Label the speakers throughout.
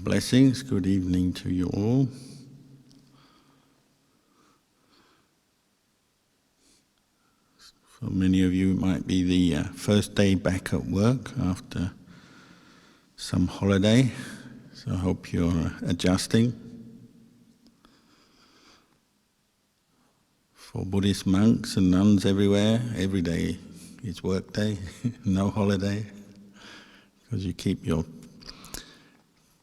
Speaker 1: Blessings, good evening to you all. For many of you it might be the first day back at work after some holiday, so I hope you're adjusting. For Buddhist monks and nuns everywhere, every day is work day, no holiday, because you keep your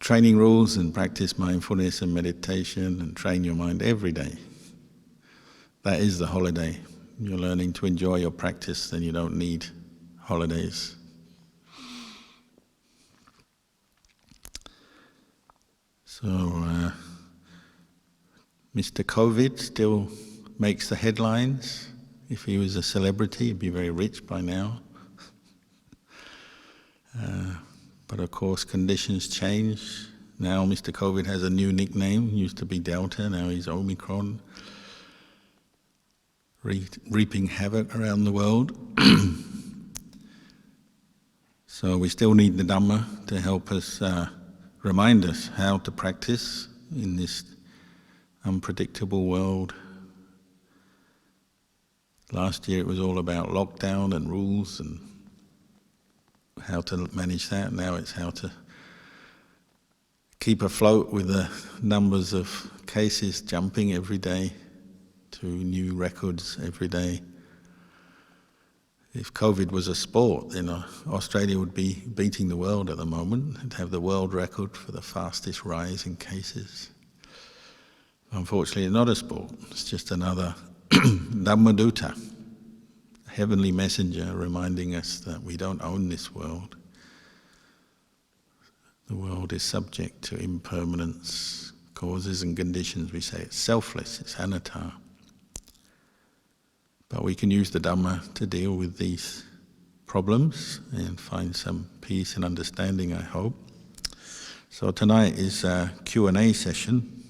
Speaker 1: training rules and practice mindfulness and meditation and train your mind every day. That is the holiday. You're learning to enjoy your practice, then you don't need holidays. So, Mr. COVID still makes the headlines. If he was a celebrity, he'd be very rich by now. But of course, conditions change. Now Mr. COVID has a new nickname. Used to be Delta, now he's Omicron. Reaping havoc around the world. So we still need the Dhamma to help us, remind us how to practice in this unpredictable world. Last year it was all about lockdown and rules and how to manage that. Now it's how to keep afloat with the numbers of cases jumping every day to new records every day. If COVID was a sport, then Australia would be beating the world at the moment. It'd have the world record for the fastest rise in cases. Unfortunately, it's not a sport. It's just another Dhammaduta, heavenly messenger reminding us that we don't own this world. The world is subject to impermanence, causes and conditions. We say it's selfless, it's anatta. But we can use the Dhamma to deal with these problems and find some peace and understanding, I hope. So tonight is a Q&A session.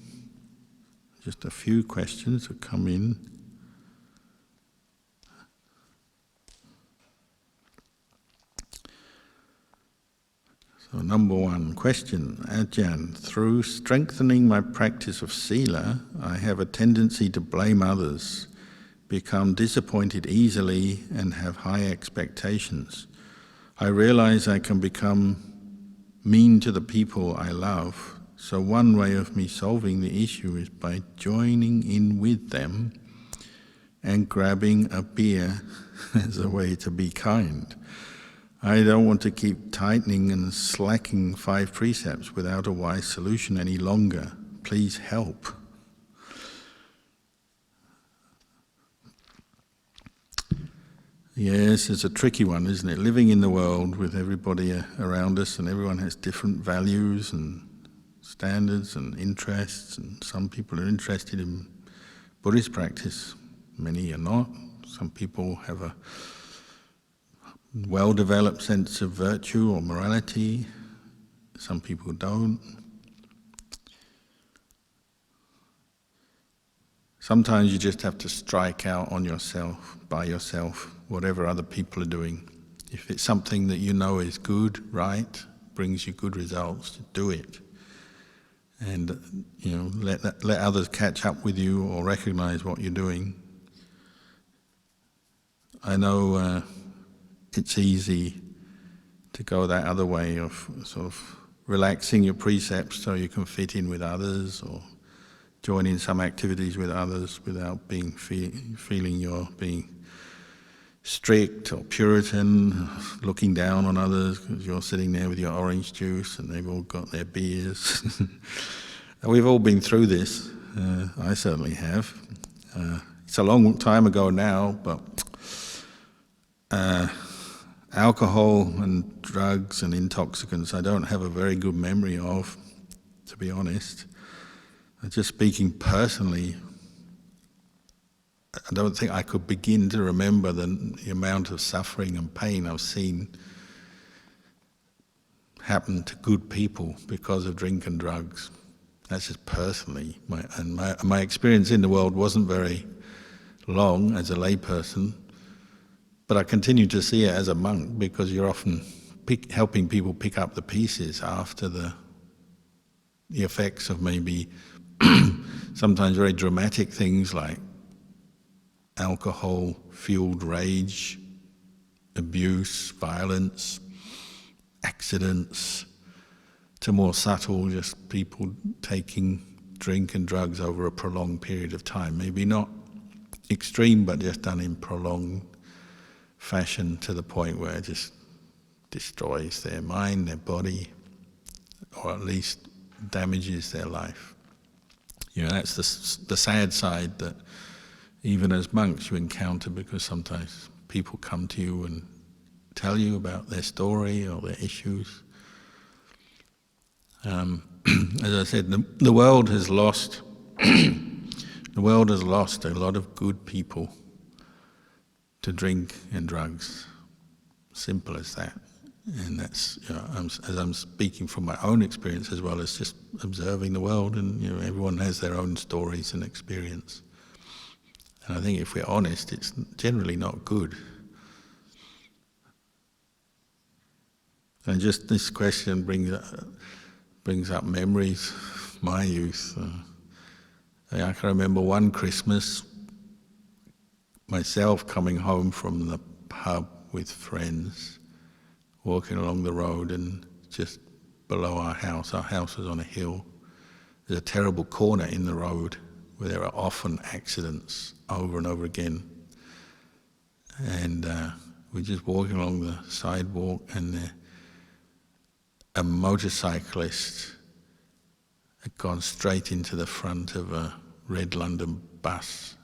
Speaker 1: Just a few questions have come in. So number one question, Ajahn, through strengthening my practice of sila, I have a tendency to blame others, become disappointed easily and have high expectations. I realize I can become mean to the people I love, so one way of me solving the issue is by joining in with them and grabbing a beer as a way to be kind. I don't want to keep tightening and slacking 5 precepts without a wise solution any longer. Please help. Yes, it's a tricky one, isn't it? Living in the world with everybody around us, and everyone has different values and standards and interests, and some people are interested in Buddhist practice, many are not. Some people have a well-developed sense of virtue or morality, some people don't. Sometimes you just have to strike out on yourself, by yourself, whatever other people are doing. If it's something that you know is good, right, brings you good results, do it. And let others catch up with you or recognize what you're doing. I know it's easy to go that other way of sort of relaxing your precepts so you can fit in with others or join in some activities with others without being feeling you're being strict or Puritan, looking down on others because you're sitting there with your orange juice and they've all got their beers. We've all been through this. I certainly have. It's a long time ago now, but alcohol and drugs and intoxicants I don't have a very good memory of, to be honest. Just speaking personally, I don't think I could begin to remember the amount of suffering and pain I've seen happen to good people because of drink and drugs. That's just personally. My experience in the world wasn't very long as a layperson, but I continue to see it as a monk because you're often helping people pick up the pieces after the the effects of maybe sometimes very dramatic things like alcohol-fueled rage, abuse, violence, accidents, to more subtle, just people taking drink and drugs over a prolonged period of time. Maybe not extreme, but just done in prolonged fashion to the point where it just destroys their mind, their body, or at least damages their life. That's the sad side that even as monks you encounter, because sometimes people come to you and tell you about their story or their issues. As I said, the world has lost a lot of good people to drink and drugs. Simple as that. And that's, as I'm speaking from my own experience as well as just observing the world, and everyone has their own stories and experience. And I think if we're honest, it's generally not good. And just this question brings up memories of my youth. I can remember one Christmas, myself coming home from the pub with friends, walking along the road, and just below our house was on a hill, there's a terrible corner in the road where there are often accidents over and over again. And we're just walking along the sidewalk, and a motorcyclist had gone straight into the front of a red London bus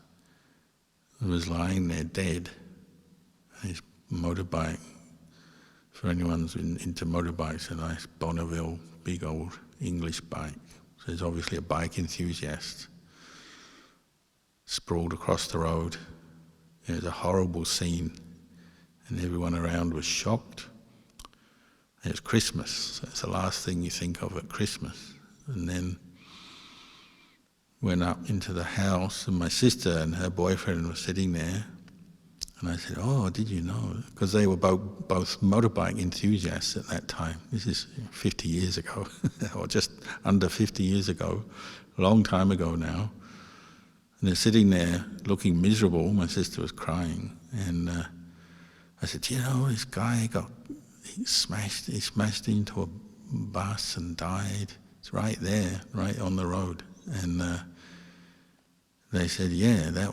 Speaker 1: and was lying there dead. His motorbike, for anyone who's into motorbikes, a nice Bonneville, big old English bike. So he's obviously a bike enthusiast. Sprawled across the road. It was a horrible scene, and everyone around was shocked. It was Christmas, so it's the last thing you think of at Christmas. And then went up into the house, and my sister and her boyfriend were sitting there, and I said, "Oh, did you know?" Because they were both motorbike enthusiasts at that time. This is 50 years ago, or just under 50 years ago, a long time ago now. And they're sitting there looking miserable. My sister was crying, and I said, "This guy he smashed into a bus and died. It's right there, right on the road." And they said, "Yeah, they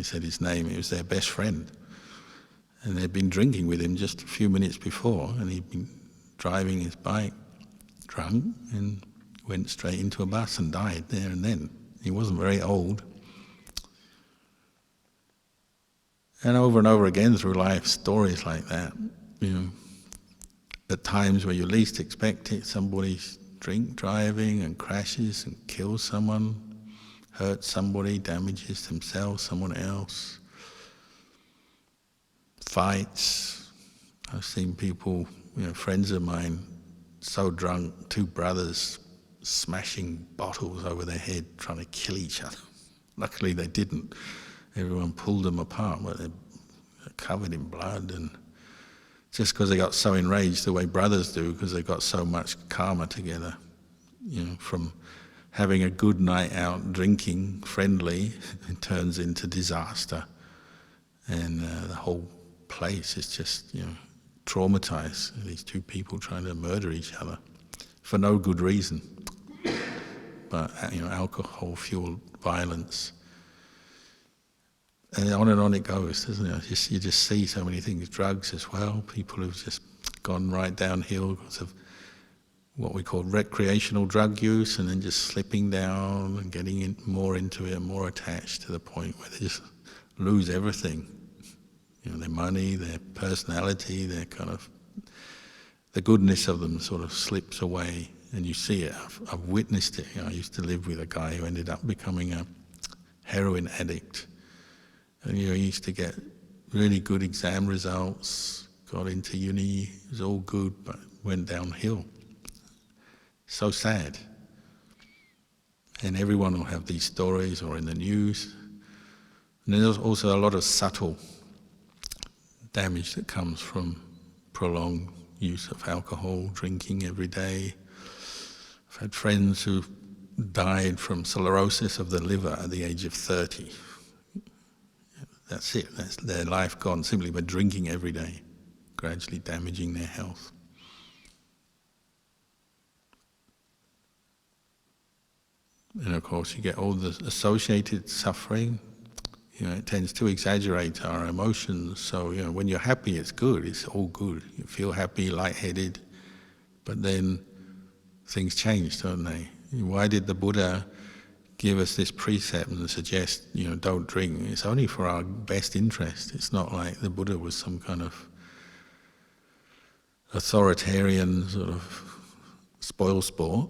Speaker 1: said his name, it was their best friend. And they'd been drinking with him just a few minutes before, and he'd been driving his bike drunk and went straight into a bus and died there and then." He wasn't very old. And over again through life, stories like that. At times where you least expect it, somebody's drink driving and crashes and kills someone, hurts somebody, damages themselves, someone else. Fights. I've seen people, friends of mine, so drunk, two brothers smashing bottles over their head, trying to kill each other. Luckily they didn't. Everyone pulled them apart, but they're covered in blood, and just because they got so enraged the way brothers do, because they got so much karma together, from having a good night out drinking, friendly, it turns into disaster. And the whole place is just, traumatized. These two people trying to murder each other for no good reason. But, alcohol fueled violence. And on it goes, doesn't it? You just see so many things. Drugs as well. People who've just gone right downhill because of what we call recreational drug use, and then just slipping down and getting more into it and more attached to the point where they just lose everything. Their money, their personality, their the goodness of them sort of slips away, and you see it. I've witnessed it. I used to live with a guy who ended up becoming a heroin addict. And he used to get really good exam results, got into uni, it was all good, but went downhill. So sad. And everyone will have these stories, or in the news. And there's also a lot of subtle damage that comes from prolonged use of alcohol, drinking every day, I've had friends who died from cirrhosis of the liver at the age of 30. That's it, that's their life gone simply by drinking every day, gradually damaging their health. And of course you get all the associated suffering. It tends to exaggerate our emotions. So, when you're happy, it's good, it's all good. You feel happy, lightheaded, but then things change, don't they? Why did the Buddha give us this precept and suggest, don't drink? It's only for our best interest. It's not like the Buddha was some kind of authoritarian sort of spoil sport,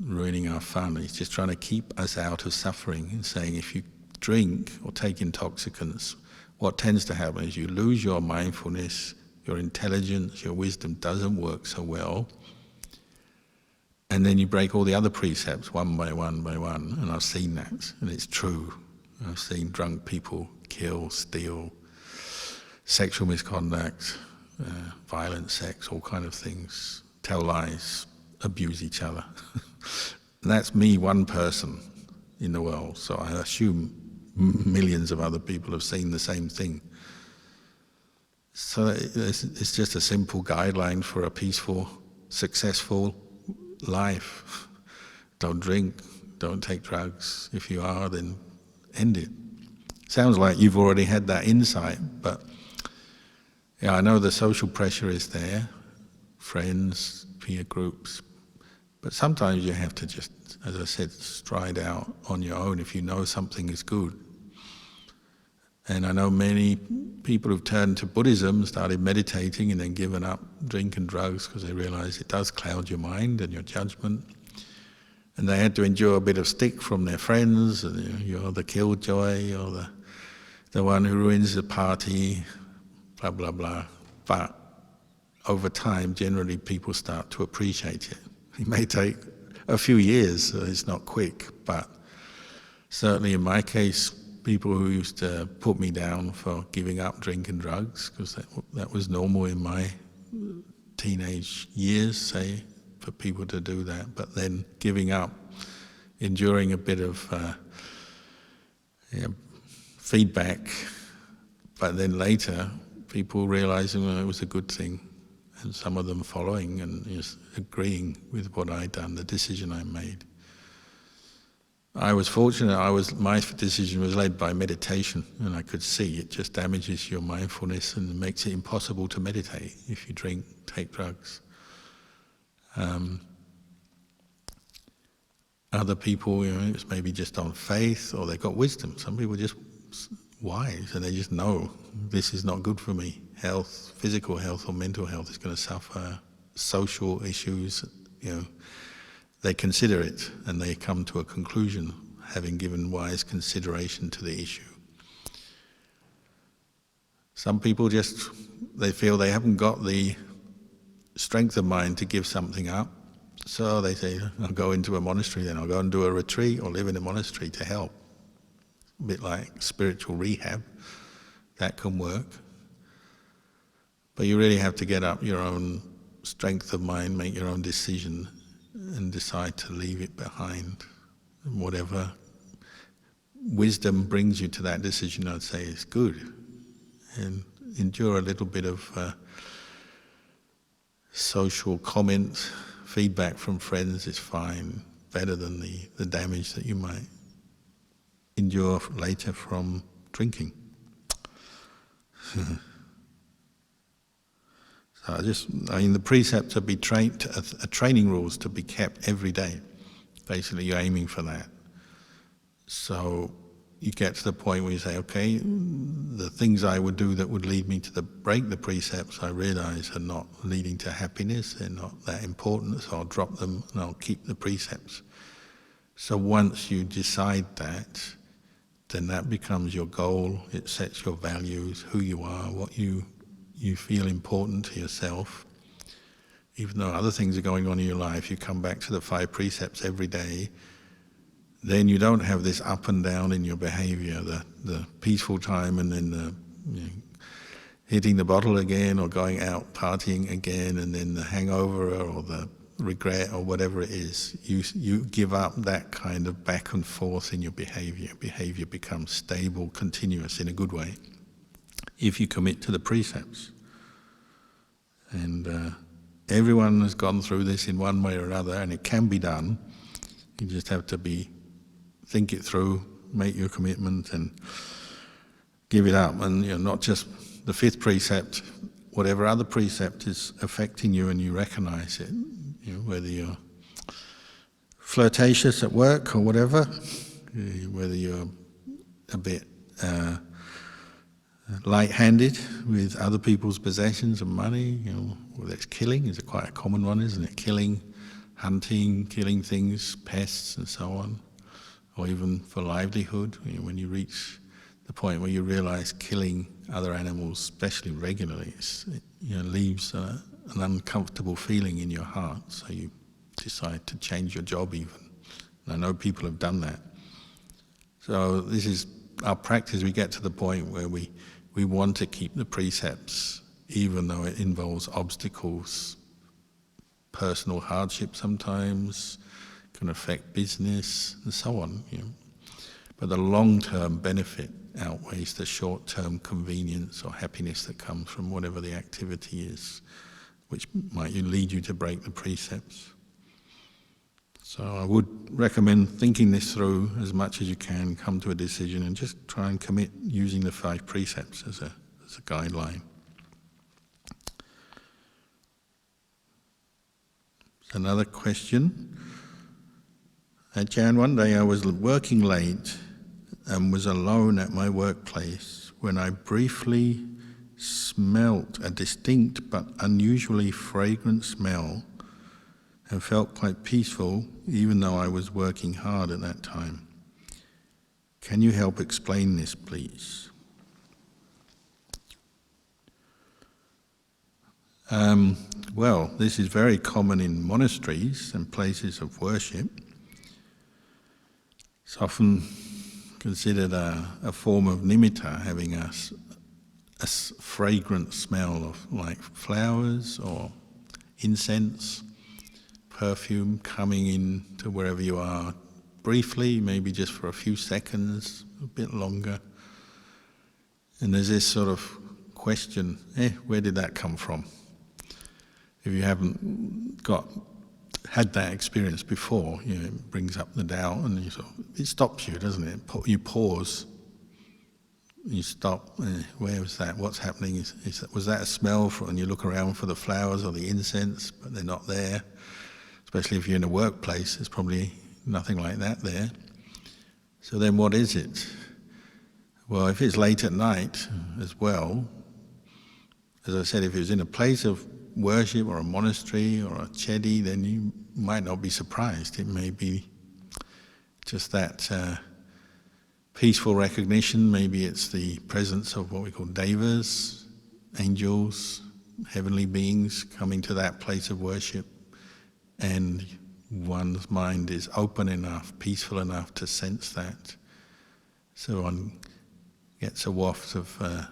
Speaker 1: ruining our fun. He's just trying to keep us out of suffering and saying if you drink or take intoxicants, what tends to happen is you lose your mindfulness, your intelligence, your wisdom doesn't work so well, and then you break all the other precepts one by one by one. And I've seen that, and it's true. I've seen drunk people kill, steal, sexual misconduct, violent sex, all kind of things, tell lies, abuse each other. And that's me, one person in the world, so I assume millions of other people have seen the same thing. So it's just a simple guideline for a peaceful, successful life. Don't drink, don't take drugs. If you are, then end it. Sounds like you've already had that insight, but I know the social pressure is there, friends, peer groups, but sometimes you have to just, as I said, stride out on your own if you know something is good. And I know many people who've turned to Buddhism, started meditating and then given up drink and drugs because they realize it does cloud your mind and your judgment. And they had to endure a bit of stick from their friends, and you're the killjoy, you're the one who ruins the party, blah, blah, blah. But over time, generally people start to appreciate it. It may take a few years, so it's not quick, but certainly in my case, people who used to put me down for giving up drink and drugs, because that was normal in my teenage years, say, for people to do that, but then giving up, enduring a bit of feedback, but then later people realizing it was a good thing, and some of them following and just agreeing with what I'd done, the decision I made. I was fortunate, my decision was led by meditation, and I could see it just damages your mindfulness and makes it impossible to meditate if you drink, take drugs. Other people, it's maybe just on faith, or they've got wisdom. Some people are just wise, and they just know this is not good for me. Health, physical health or mental health is going to suffer. Social issues, they consider it and they come to a conclusion, having given wise consideration to the issue. Some people they feel they haven't got the strength of mind to give something up, so they say, I'll go into a monastery then, I'll go and do a retreat or live in a monastery to help. A bit like spiritual rehab, that can work. But you really have to get up your own strength of mind, make your own decision, and decide to leave it behind. And whatever wisdom brings you to that decision, I'd say, is good. And endure a little bit of social comment, feedback from friends is fine, better than the damage that you might endure later from drinking. So the precepts are training rules to be kept every day. Basically, you're aiming for that. So you get to the point where you say, okay, the things I would do that would lead me to break the precepts, I realize are not leading to happiness, they're not that important, so I'll drop them and I'll keep the precepts. So once you decide that, then that becomes your goal, it sets your values, who you are, what you feel important to yourself. Even though other things are going on in your life, you come back to the 5 precepts every day, then you don't have this up and down in your behavior, the peaceful time and then the hitting the bottle again or going out partying again, and then the hangover or the regret or whatever it is, you give up that kind of back and forth in your behavior. Behavior becomes stable, continuous in a good way, if you commit to the precepts. And everyone has gone through this in one way or another, and it can be done. You just have to think it through, make your commitment, and give it up. And not just the fifth precept, whatever other precept is affecting you and you recognize it, whether you're flirtatious at work or whatever, whether you're a bit light-handed with other people's possessions and money, whether it's killing is quite a common one, isn't it? Killing, hunting, killing things, pests and so on, or even for livelihood, when you reach the point where you realize killing other animals, especially regularly, leaves an uncomfortable feeling in your heart, so you decide to change your job even. And I know people have done that. So this is our practice. We get to the point where we want to keep the precepts, even though it involves obstacles, personal hardship sometimes, can affect business and so on. But the long-term benefit outweighs the short-term convenience or happiness that comes from whatever the activity is, which might lead you to break the precepts. So I would recommend thinking this through as much as you can, come to a decision, and just try and commit using the 5 precepts as a guideline. Another question. Ajahn, one day I was working late and was alone at my workplace when I briefly smelt a distinct but unusually fragrant smell and felt quite peaceful, even though I was working hard at that time. Can you help explain this, please? Well, this is very common in monasteries and places of worship. It's often considered a form of nimitta, having a fragrant smell of like flowers or incense, perfume coming in to wherever you are briefly, maybe just for a few seconds, a bit longer. And there's this sort of question, where did that come from? If you haven't had that experience before, it brings up the doubt, and it stops you, doesn't it? You pause, you stop. Where was that? What's happening? Was that a smell? And you look around for the flowers or the incense, but they're not there. Especially if you're in a workplace, there's probably nothing like that there. So then, what is it? Well, if it's late at night as well, as I said, if it was in a place of worship or a monastery or a chedi, then you might not be surprised. It may be just that peaceful recognition. Maybe it's the presence of what we call devas, angels, heavenly beings coming to that place of worship, and one's mind is open enough, peaceful enough to sense that. So one gets a waft of the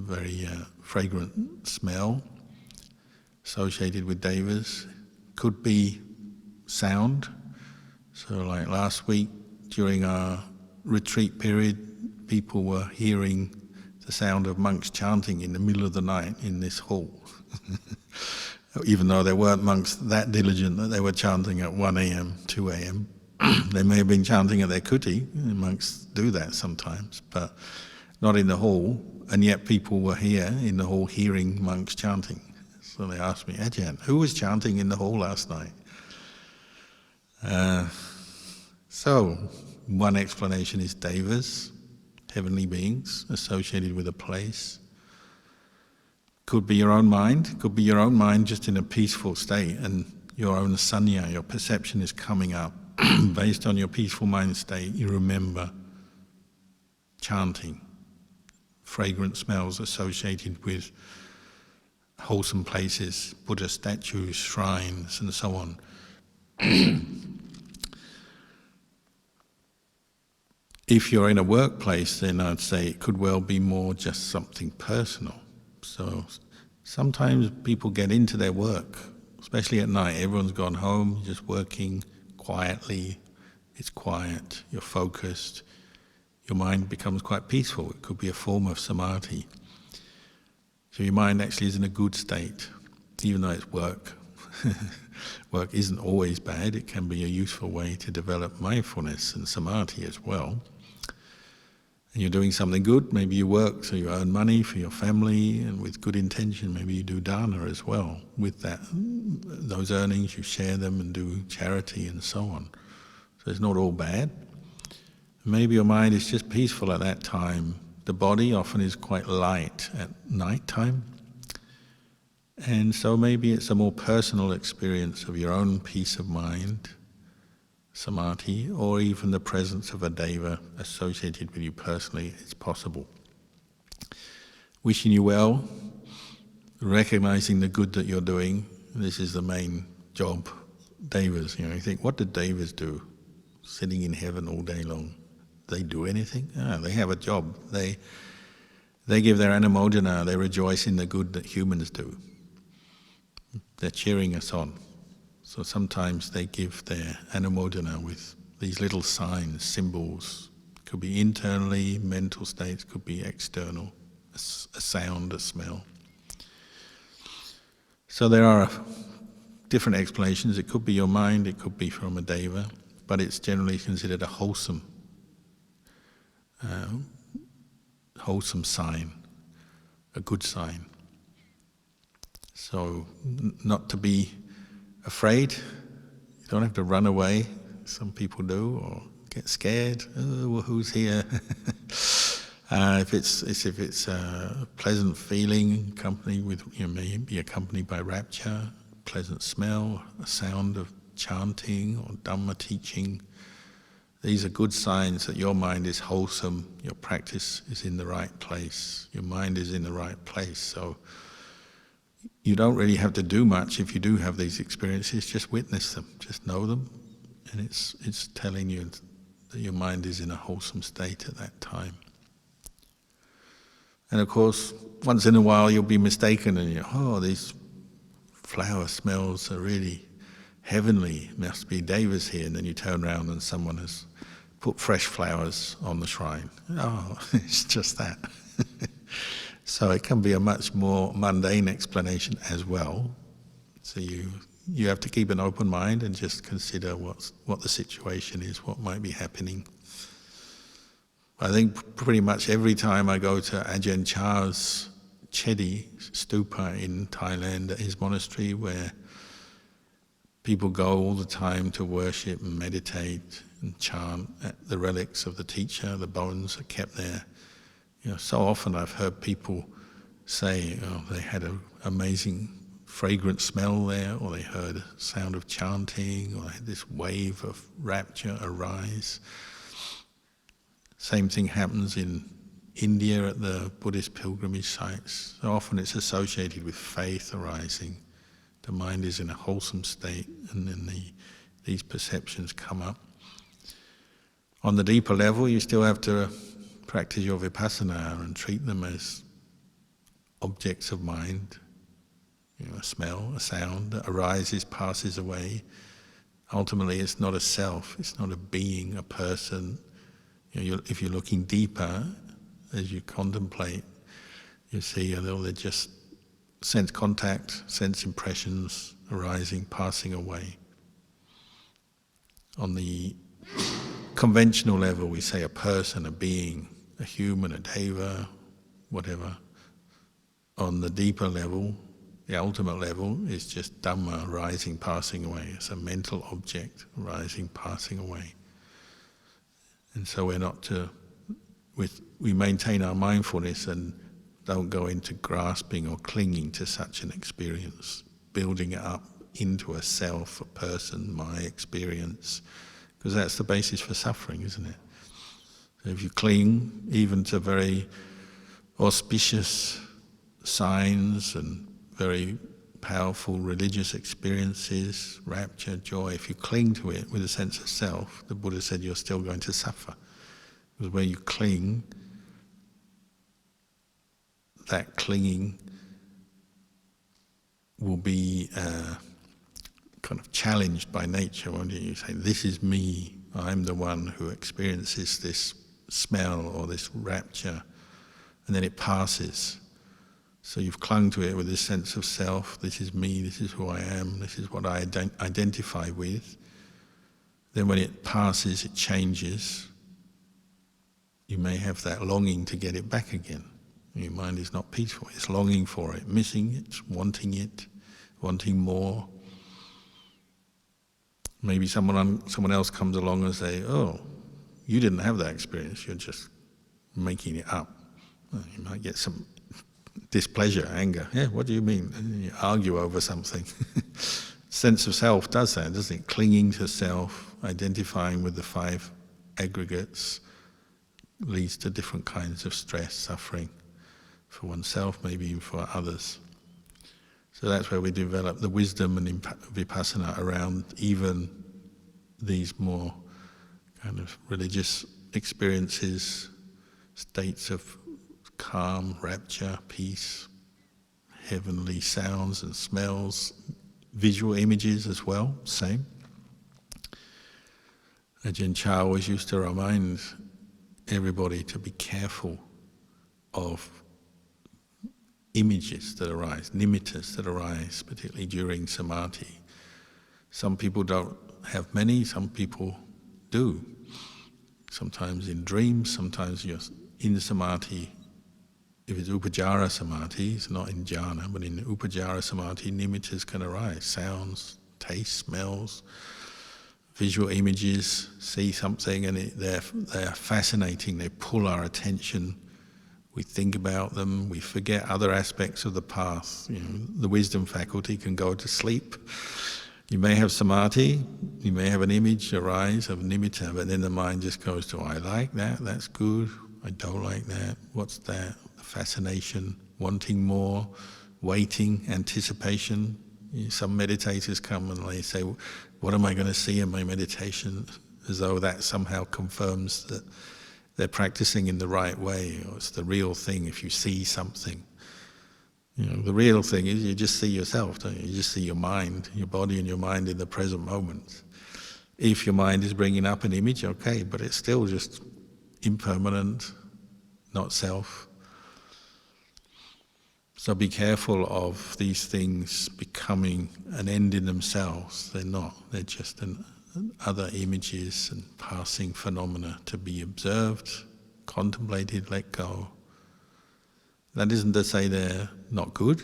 Speaker 1: very fragrant smell associated with devas. Could be sound. So like last week during our retreat period, people were hearing the sound of monks chanting in the middle of the night in this hall. Even though there weren't monks that diligent that they were chanting at 1 a.m., 2 a.m. They may have been chanting at their kuti. Monks do that sometimes, but not in the hall. And yet people were here in the hall hearing monks chanting. So they asked me, Ajahn, who was chanting in the hall last night? So one explanation is devas, heavenly beings associated with a place. Could be your own mind. Could be your own mind just in a peaceful state, and your own sanya, your perception is coming up. Based on your peaceful mind state, you remember chanting, fragrant smells associated with wholesome places, Buddha statues, shrines, and so on. If you're in a workplace, then I'd say it could well be more just something personal. So sometimes people get into their work, especially at night. Everyone's gone home, you're just working quietly, it's quiet, you're focused, your mind becomes quite peaceful. It could be a form of samadhi. So your mind actually is in a good state, even though it's work. Work isn't always bad, it can be a useful way to develop mindfulness and samadhi as well. And you're doing something good, maybe you work so you earn money for your family, and with good intention, maybe you do dana as well. With those earnings you share them and do charity and so on. So it's not all bad. Maybe your mind is just peaceful at that time. The body often is quite light at night time. And so maybe it's a more personal experience of your own peace of mind, samadhi, or even the presence of a deva associated with you personally. It's possible. Wishing you well, recognizing the good that you're doing. This is the main job. Devas, you think, what do devas do? Sitting in heaven all day long. They do anything? They have a job. They give their anumodana, they rejoice in the good that humans do. They're cheering us on. So sometimes they give their anumodana with these little signs, symbols. Could be internally, mental states, could be external, a sound, a smell. So there are different explanations. It could be your mind, it could be from a deva, but it's generally considered a wholesome sign, a good sign. So not to be afraid. You don't have to run away. Some people do, or get scared. Oh, well, who's here? If it's a pleasant feeling, accompanied with maybe accompanied by rapture, pleasant smell, a sound of chanting or Dhamma teaching. These are good signs that your mind is wholesome, your practice is in the right place, your mind is in the right place. So you don't really have to do much if you do have these experiences, just witness them, just know them, and it's telling you that your mind is in a wholesome state at that time. And of course, once in a while you'll be mistaken and these flower smells are really heavenly, must be devas here, and then you turn around and someone has put fresh flowers on the shrine. Oh, it's just that. So it can be a much more mundane explanation as well. So you have to keep an open mind and just consider what the situation is, what might be happening. I think pretty much every time I go to Ajahn Chah's Chedi stupa in Thailand, at his monastery, where people go all the time to worship and meditate and chant at the relics of the teacher, the bones are kept there. So often I've heard people say, they had an amazing fragrant smell there, or they heard a sound of chanting, or they had this wave of rapture arise. Same thing happens in India at the Buddhist pilgrimage sites. So often it's associated with faith arising. The mind is in a wholesome state, and then these perceptions come up. On the deeper level, you still have to practice your vipassana and treat them as objects of mind. A smell, a sound that arises, passes away. Ultimately, it's not a self, it's not a being, a person. If you're looking deeper, as you contemplate, you see they're just sense contact, sense impressions arising, passing away. On the conventional level, we say a person, a being, a human, a deva, whatever. On the deeper level, the ultimate level is just Dhamma arising, passing away. It's a mental object arising, passing away. And so we maintain our mindfulness and don't go into grasping or clinging to such an experience, building it up into a self, a person, my experience, because that's the basis for suffering, isn't it? So if you cling even to very auspicious signs and very powerful religious experiences, rapture, joy, if you cling to it with a sense of self, the Buddha said you're still going to suffer. Because where you cling, that clinging will be kind of challenged by nature, won't you? You say, this is me, I'm the one who experiences this smell or this rapture, and then it passes. So you've clung to it with this sense of self, this is me, this is who I am, this is what I identify with. Then when it passes, it changes. You may have that longing to get it back again. Your mind is not peaceful, it's longing for it, missing it, wanting more. Maybe someone else comes along and say, oh, you didn't have that experience, you're just making it up. Well, you might get some displeasure, anger. Yeah, what do you mean? And you argue over something. Sense of self does that, doesn't it? Clinging to self, identifying with the five aggregates, leads to different kinds of stress, suffering, for oneself, maybe even for others. So that's where we develop the wisdom and vipassana around even these more kind of religious experiences, states of calm, rapture, peace, heavenly sounds and smells, visual images as well, same. Ajahn Chah always used to remind everybody to be careful of images that arise, nimittas that arise, particularly during samadhi. Some people don't have many, some people do. Sometimes in dreams, sometimes you're in samadhi. If it's upajjhara samadhi, it's not in jhana, but in upajjhara samadhi, nimittas can arise. Sounds, taste, smells, visual images, see something and they're fascinating, they pull our attention. We think about them, we forget other aspects of the path. You know, the wisdom faculty can go to sleep. You may have samadhi, you may have an image arise of nimitta, but then the mind just goes to, I like that, that's good, I don't like that, what's that? The fascination, wanting more, waiting, anticipation. Some meditators come and they say, what am I going to see in my meditation? As though that somehow confirms that they're practicing in the right way, or it's the real thing if you see something. You know, the real thing is you just see yourself, don't you? You just see your mind, your body and your mind in the present moment. If your mind is bringing up an image, okay, but it's still just impermanent, not self. So be careful of these things becoming an end in themselves. They're not, they're just other images and passing phenomena to be observed, contemplated, let go. That isn't to say they're not good.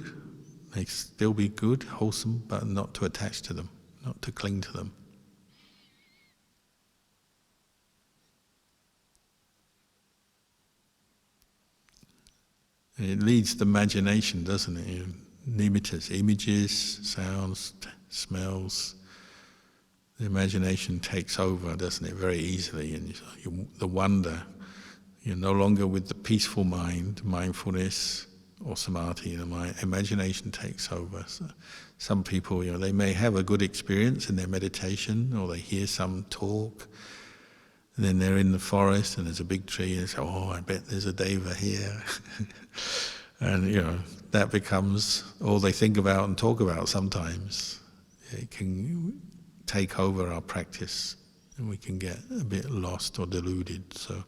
Speaker 1: They still be good, wholesome, but not to attach to them, not to cling to them. It leads to imagination, doesn't it? Nimittas, images, sounds, smells. The imagination takes over, doesn't it, very easily, and the wonder, you're no longer with the peaceful mind, mindfulness or samadhi, imagination takes over. So some people, they may have a good experience in their meditation, or they hear some talk, and then they're in the forest and there's a big tree and they say, oh, I bet there's a deva here. And that becomes all they think about and talk about sometimes. It can take over our practice and we can get a bit lost or deluded. So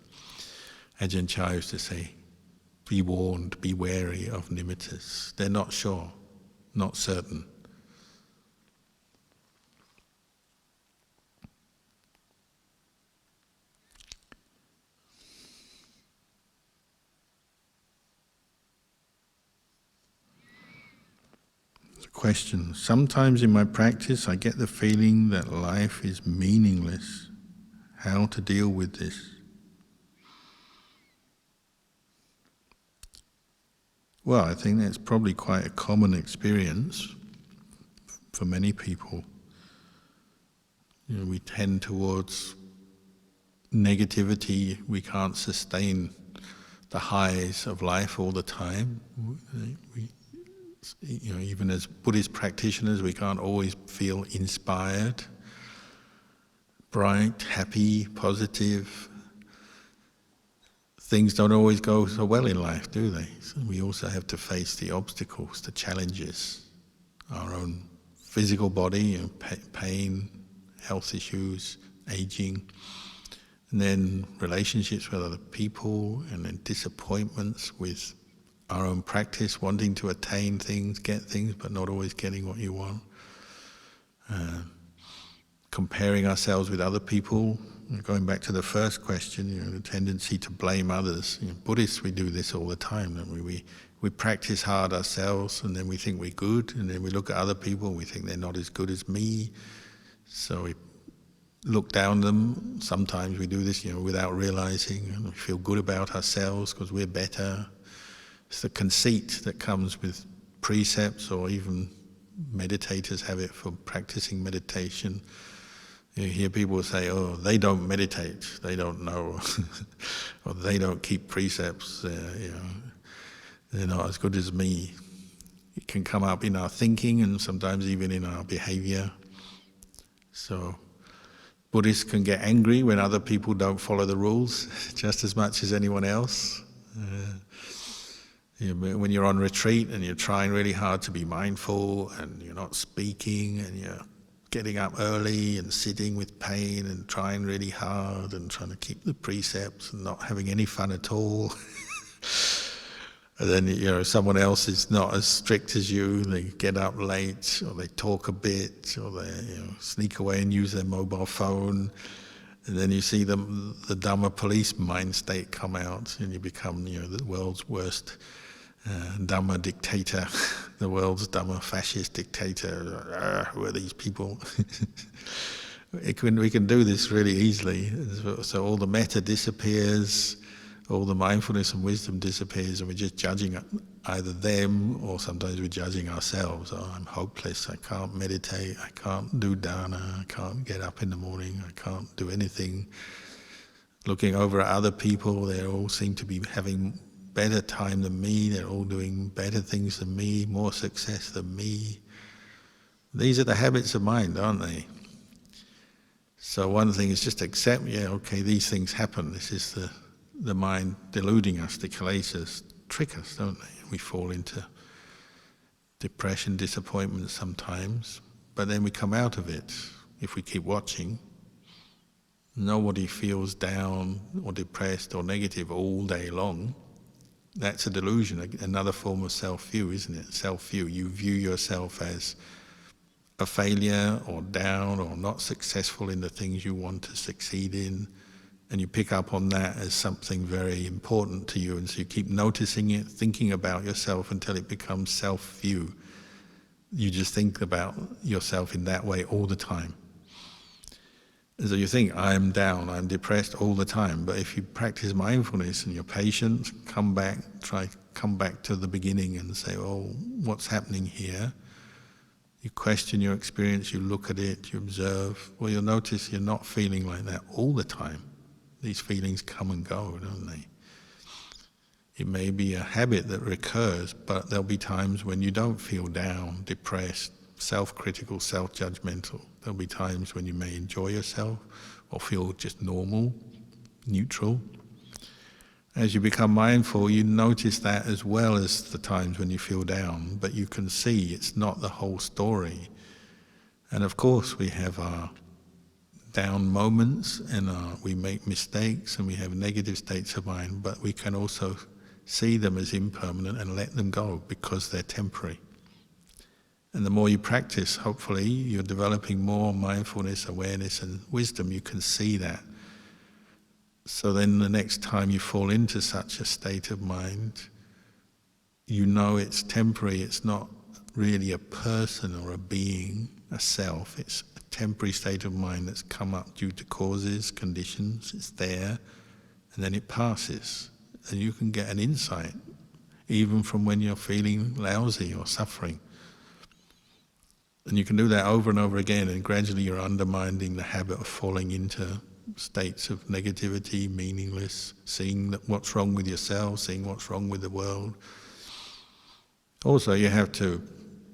Speaker 1: Ajahn Chah used to say, be warned, be wary of nimittas. They're not sure, not certain. Question. Sometimes in my practice I get the feeling that life is meaningless. How to deal with this? Well, I think that's probably quite a common experience for many people. We tend towards negativity. We can't sustain the highs of life all the time. Even as Buddhist practitioners, we can't always feel inspired, bright, happy, positive. Things don't always go so well in life, do they? So we also have to face the obstacles, the challenges, our own physical body, pain, health issues, aging, and then relationships with other people, and then disappointments with our own practice, wanting to attain things, get things, but not always getting what you want. Comparing ourselves with other people. Going back to the first question, the tendency to blame others. Buddhists, we do this all the time, don't we? We practice hard ourselves, and then we think we're good, and then we look at other people and we think they're not as good as me. So we look down on them. Sometimes we do this, without realizing, and we feel good about ourselves because we're better. It's the conceit that comes with precepts, or even meditators have it for practicing meditation. You hear people say, oh, they don't meditate, they don't know, or they don't keep precepts, they're not as good as me. It can come up in our thinking and sometimes even in our behavior. So Buddhists can get angry when other people don't follow the rules just as much as anyone else. When you're on retreat and you're trying really hard to be mindful and you're not speaking and you're getting up early and sitting with pain and trying really hard and trying to keep the precepts and not having any fun at all. And then someone else is not as strict as you, they get up late or they talk a bit or they sneak away and use their mobile phone. And then you see the Dhamma police mind state come out and you become the world's worst Dhamma dictator, the world's Dhamma fascist dictator. Who are these people? We can do this really easily. So all the metta disappears, all the mindfulness and wisdom disappears, and we're just judging either them or sometimes we're judging ourselves. Oh, I'm hopeless, I can't meditate, I can't do dana, I can't get up in the morning, I can't do anything. Looking over at other people, they all seem to be having better time than me, they're all doing better things than me, more success than me. These are the habits of mind, aren't they? So one thing is just accept, okay, these things happen. This is the mind deluding us, the kilesas trick us, don't they? We fall into depression, disappointment sometimes, but then we come out of it if we keep watching. Nobody feels down or depressed or negative all day long. That's a delusion, another form of self-view, isn't it? Self-view. You view yourself as a failure or down or not successful in the things you want to succeed in, and you pick up on that as something very important to you, and so you keep noticing it, thinking about yourself until it becomes self-view. You just think about yourself in that way all the time. So you think, I'm down, I'm depressed all the time. But if you practice mindfulness and you're patient, come back to the beginning and say, oh, what's happening here? You question your experience, you look at it, you observe. Well, you'll notice you're not feeling like that all the time. These feelings come and go, don't they? It may be a habit that recurs, but there'll be times when you don't feel down, depressed, self-critical, self-judgmental. There'll be times when you may enjoy yourself or feel just normal, neutral. As you become mindful, you notice that as well as the times when you feel down, but you can see it's not the whole story. And of course we have our down moments and we make mistakes and we have negative states of mind, but we can also see them as impermanent and let them go because they're temporary. And the more you practice, hopefully, you're developing more mindfulness, awareness and wisdom. You can see that. So then the next time you fall into such a state of mind, you know it's temporary, it's not really a person or a being, a self. It's a temporary state of mind that's come up due to causes, conditions, it's there, and then it passes. And you can get an insight, even from when you're feeling lousy or suffering. And you can do that over and over again, and gradually you're undermining the habit of falling into states of negativity, meaningless, seeing what's wrong with yourself, seeing what's wrong with the world. Also, you have to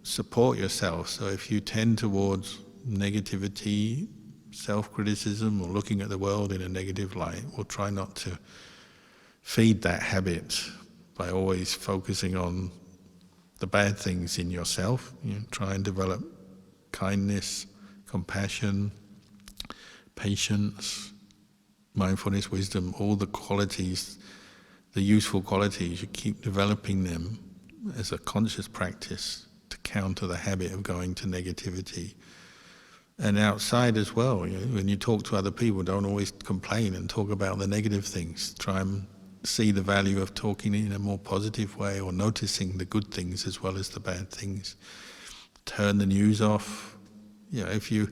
Speaker 1: support yourself. So if you tend towards negativity, self-criticism, or looking at the world in a negative light, we'll try not to feed that habit by always focusing on the bad things in yourself. Try and develop kindness, compassion, patience, mindfulness, wisdom, all the qualities, the useful qualities, you keep developing them as a conscious practice to counter the habit of going to negativity. And outside as well, when you talk to other people, don't always complain and talk about the negative things. Try and see the value of talking in a more positive way, or noticing the good things as well as the bad things. Turn the news off. If you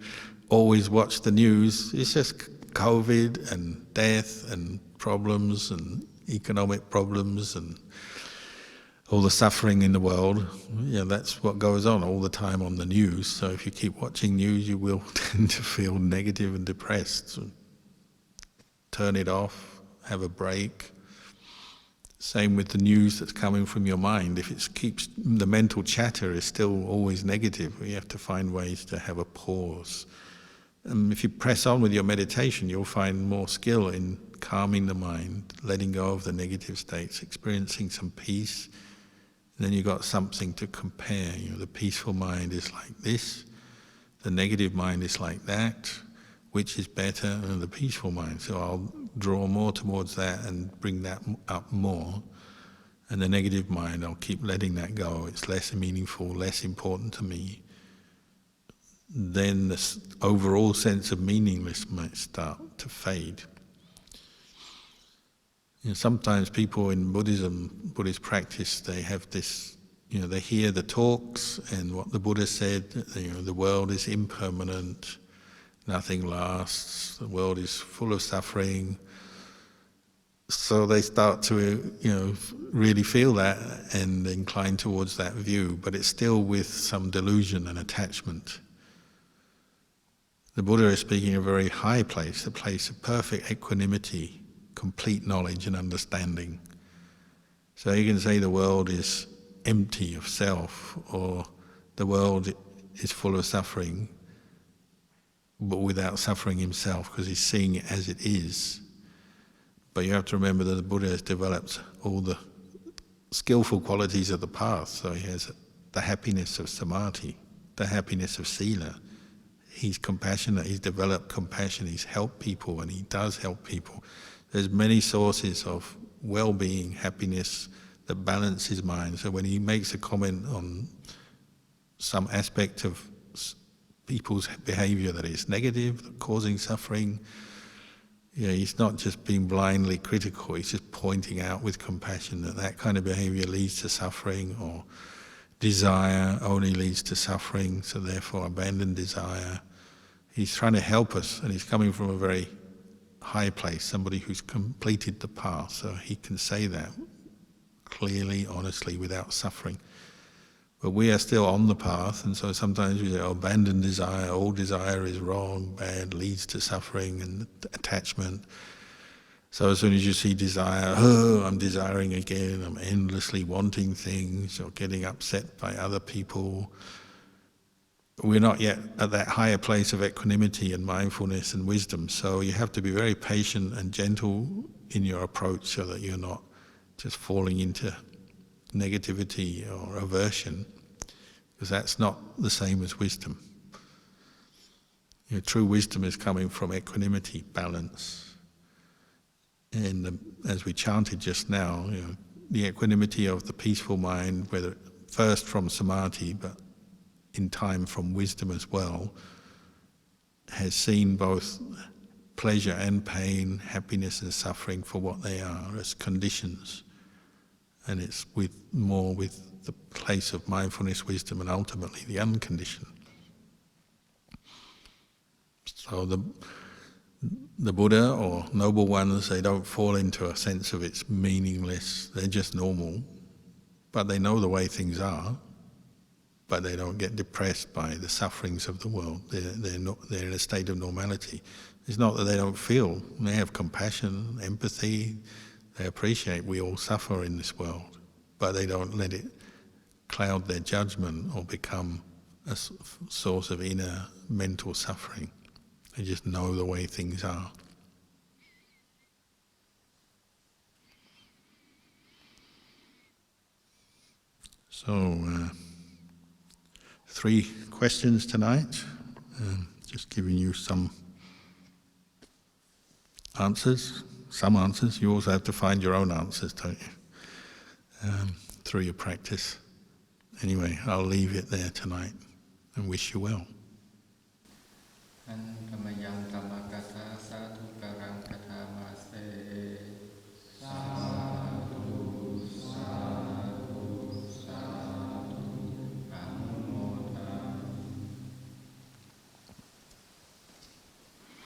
Speaker 1: always watch the news, it's just COVID and death and problems and economic problems and all the suffering in the world. That's what goes on all the time on the news. So if you keep watching news, you will tend to feel negative and depressed. So turn it off, have a break. Same with the news that's coming from your mind. If it keeps, the mental chatter is still always negative, you have to find ways to have a pause. And if you press on with your meditation, you'll find more skill in calming the mind, letting go of the negative states, experiencing some peace. And then you've got something to compare. The peaceful mind is like this, the negative mind is like that. Which is better? And the peaceful mind. So I'll draw more towards that and bring that up more. And the negative mind, I'll keep letting that go. It's less meaningful, less important to me. Then this overall sense of meaninglessness might start to fade. Sometimes people in Buddhist practice, they have this, they hear the talks and what the Buddha said, the world is impermanent, nothing lasts, the world is full of suffering. So they start to, really feel that and incline towards that view, but it's still with some delusion and attachment. The Buddha is speaking of a very high place, a place of perfect equanimity, complete knowledge and understanding. So you can say the world is empty of self, or the world is full of suffering, but without suffering himself, because he's seeing it as it is. But you have to remember that the Buddha has developed all the skillful qualities of the path. So he has the happiness of samadhi, the happiness of sila. He's compassionate, he's developed compassion, he's helped people, and he does help people. There's many sources of well-being, happiness that balance his mind. So when he makes a comment on some aspect of people's behavior that is negative, causing suffering, he's not just being blindly critical, he's just pointing out with compassion that that kind of behavior leads to suffering, or desire only leads to suffering, so therefore abandon desire. He's trying to help us, and he's coming from a very high place, somebody who's completed the path, so he can say that clearly, honestly, without suffering. But we are still on the path, and so sometimes we say, abandon desire, all desire is wrong, bad, leads to suffering and attachment. So as soon as you see desire, I'm desiring again, I'm endlessly wanting things, or getting upset by other people. We're not yet at that higher place of equanimity and mindfulness and wisdom, so you have to be very patient and gentle in your approach so that you're not just falling into negativity or aversion, because that's not the same as wisdom. True wisdom is coming from equanimity, balance. And as we chanted just now, the equanimity of the peaceful mind, whether first from samadhi, but in time from wisdom as well, has seen both pleasure and pain, happiness and suffering for what they are, as conditions. And it's more with the place of mindfulness, wisdom, and ultimately the unconditioned. So the Buddha or noble ones, they don't fall into a sense of it's meaningless, they're just normal, but they know the way things are, but they don't get depressed by the sufferings of the world. They're in a state of normality. It's not that they don't feel, they have compassion, empathy, they appreciate we all suffer in this world, but they don't let it cloud their judgment or become a source of inner mental suffering. They just know the way things are. 3 questions tonight, just giving you some answers. Some answers. You also have to find your own answers, don't you? Through your practice. Anyway, I'll leave it there tonight and wish you well.